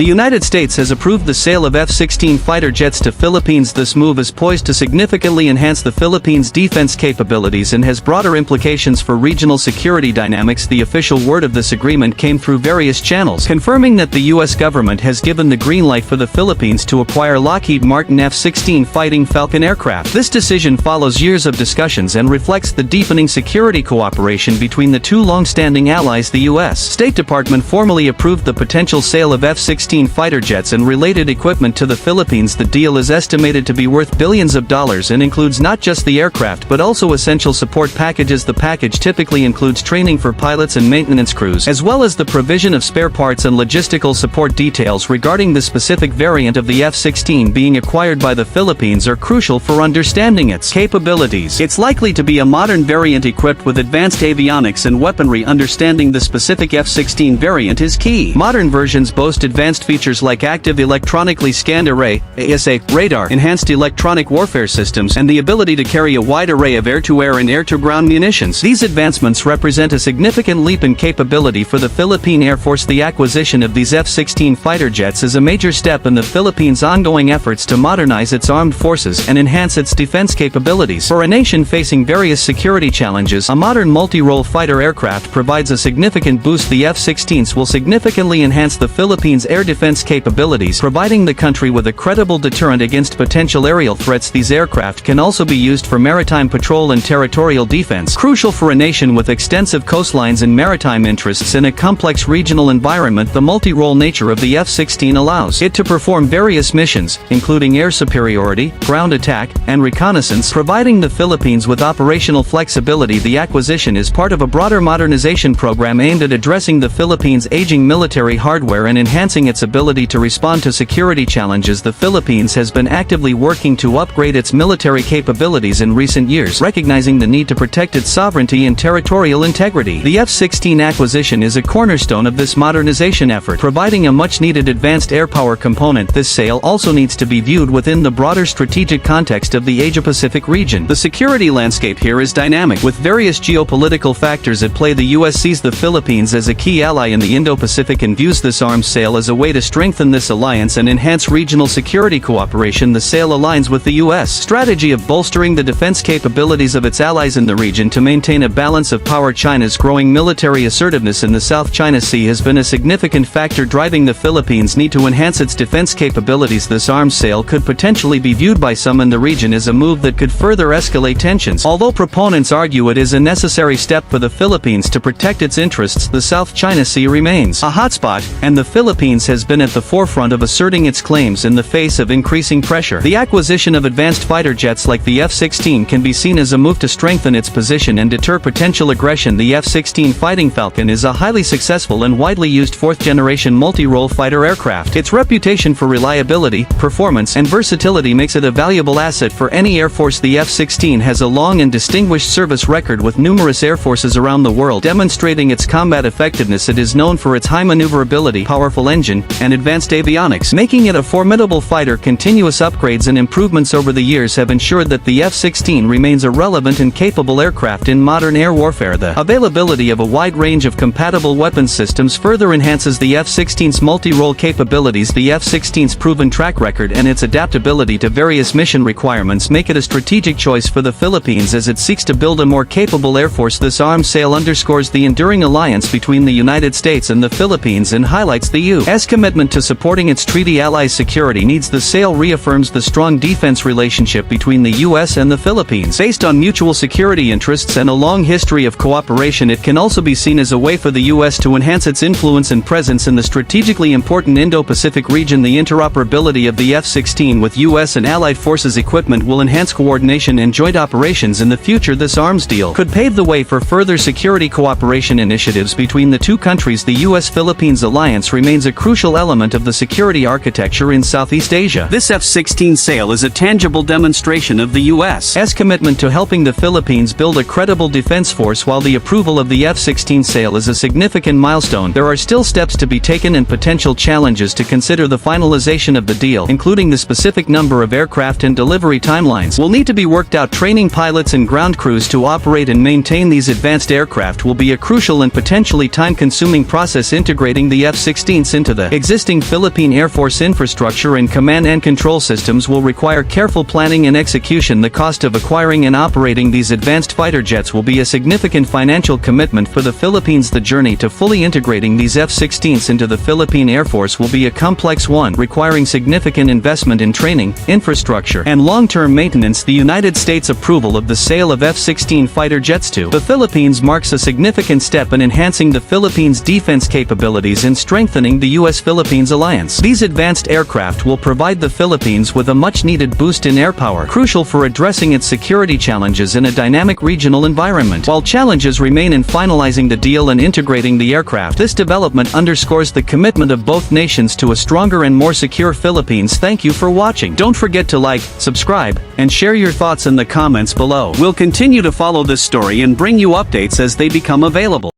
The United States has approved the sale of F-16 fighter jets to Philippines. This move is poised to significantly enhance the Philippines' defense capabilities and has broader implications for regional security dynamics. The official word of this agreement came through various channels, confirming that the U.S. government has given the green light for the Philippines to acquire Lockheed Martin F-16 Fighting Falcon aircraft. This decision follows years of discussions and reflects the deepening security cooperation between the two long-standing allies. The U.S. State Department formally approved the potential sale of F-16 fighter jets and related equipment to the Philippines. The deal is estimated to be worth billions of dollars and includes not just the aircraft but also essential support packages. The package typically includes training for pilots and maintenance crews, as well as the provision of spare parts and logistical support. Details regarding the specific variant of the F-16 being acquired by the Philippines are crucial for understanding its capabilities. It's likely to be a modern variant equipped with advanced avionics and weaponry. Understanding the specific F-16 variant is key. Modern versions boast advanced features like active electronically scanned array (ASA) radar, enhanced electronic warfare systems, and the ability to carry a wide array of air-to-air and air-to-ground munitions. These advancements represent a significant leap in capability for the Philippine Air Force. The acquisition of these F-16 fighter jets is a major step in the Philippines' ongoing efforts to modernize its armed forces and enhance its defense capabilities. For a nation facing various security challenges, a modern multi-role fighter aircraft provides a significant boost. The F-16s will significantly enhance the Philippines' air defense capabilities, providing the country with a credible deterrent against potential aerial threats. These aircraft can also be used for maritime patrol and territorial defense, crucial for a nation with extensive coastlines and maritime interests in a complex regional environment. The multi-role nature of the F-16 allows it to perform various missions, including air superiority, ground attack, and reconnaissance, providing the Philippines with operational flexibility. The acquisition is part of a broader modernization program aimed at addressing the Philippines' aging military hardware and enhancing its ability to respond to security challenges. The Philippines has been actively working to upgrade its military capabilities in recent years, recognizing the need to protect its sovereignty and territorial integrity. The F-16 acquisition is a cornerstone of this modernization effort, providing a much-needed advanced air power component. This sale also needs to be viewed within the broader strategic context of the Asia-Pacific region. The security landscape here is dynamic, with various geopolitical factors at play. The U.S. sees the Philippines as a key ally in the Indo-Pacific and views this arms sale as a way to strengthen this alliance and enhance regional security cooperation. The sale aligns with the U.S. strategy of bolstering the defense capabilities of its allies in the region to maintain a balance of power. China's growing military assertiveness in the South China Sea has been a significant factor driving the Philippines' need to enhance its defense capabilities. This arms sale could potentially be viewed by some in the region as a move that could further escalate tensions. Although proponents argue it is a necessary step for the Philippines to protect its interests, the South China Sea remains a hotspot, and the Philippines has been at the forefront of asserting its claims in the face of increasing pressure. The acquisition of advanced fighter jets like the F-16 can be seen as a move to strengthen its position and deter potential aggression. The F-16 Fighting Falcon is a highly successful and widely used fourth-generation multi-role fighter aircraft. Its reputation for reliability, performance, and versatility makes it a valuable asset for any air force. The F-16 has a long and distinguished service record with numerous air forces around the world, demonstrating its combat effectiveness. It is known for its high maneuverability, powerful engine, and advanced avionics, making it a formidable fighter. Continuous upgrades and improvements over the years have ensured that the F-16 remains a relevant and capable aircraft in modern air warfare. The availability of a wide range of compatible weapons systems further enhances the F-16's multi-role capabilities. The F-16's proven track record and its adaptability to various mission requirements make it a strategic choice for the Philippines as it seeks to build a more capable air force. This arms sale underscores the enduring alliance between the United States and the Philippines and highlights the U.S. commitment to supporting its treaty allies' security needs. The sale reaffirms the strong defense relationship between the U.S. and the Philippines. Based on mutual security interests and a long history of cooperation, it can also be seen as a way for the U.S. to enhance its influence and presence in the strategically important Indo-Pacific region. The interoperability of the F-16 with U.S. and allied forces equipment will enhance coordination and joint operations in the future. This arms deal could pave the way for further security cooperation initiatives between the two countries. The U.S.-Philippines alliance remains a crucial element of the security architecture in Southeast Asia. This F-16 sale is a tangible demonstration of the U.S.'s commitment to helping the Philippines build a credible defense force. While the approval of the F-16 sale is a significant milestone, there are still steps to be taken and potential challenges to consider. The finalization of the deal, including the specific number of aircraft and delivery timelines, will need to be worked out. Training pilots and ground crews to operate and maintain these advanced aircraft will be a crucial and potentially time-consuming process. Integrating the F-16s into the Existing Philippine Air Force infrastructure and command and control systems will require careful planning and execution. The cost of acquiring and operating these advanced fighter jets will be a significant financial commitment for the Philippines. The journey to fully integrating these F-16s into the Philippine Air Force will be a complex one, requiring significant investment in training, infrastructure, and long-term maintenance. The United States' approval of the sale of F-16 fighter jets to the Philippines marks a significant step in enhancing the Philippines' defense capabilities and strengthening the U.S. Philippines alliance. These advanced aircraft will provide the Philippines with a much-needed boost in air power, crucial for addressing its security challenges in a dynamic regional environment. While challenges remain in finalizing the deal and integrating the aircraft, this development underscores the commitment of both nations to a stronger and more secure Philippines. Thank you for watching. Don't forget to like, subscribe, and share your thoughts in the comments below. We'll continue to follow this story and bring you updates as they become available.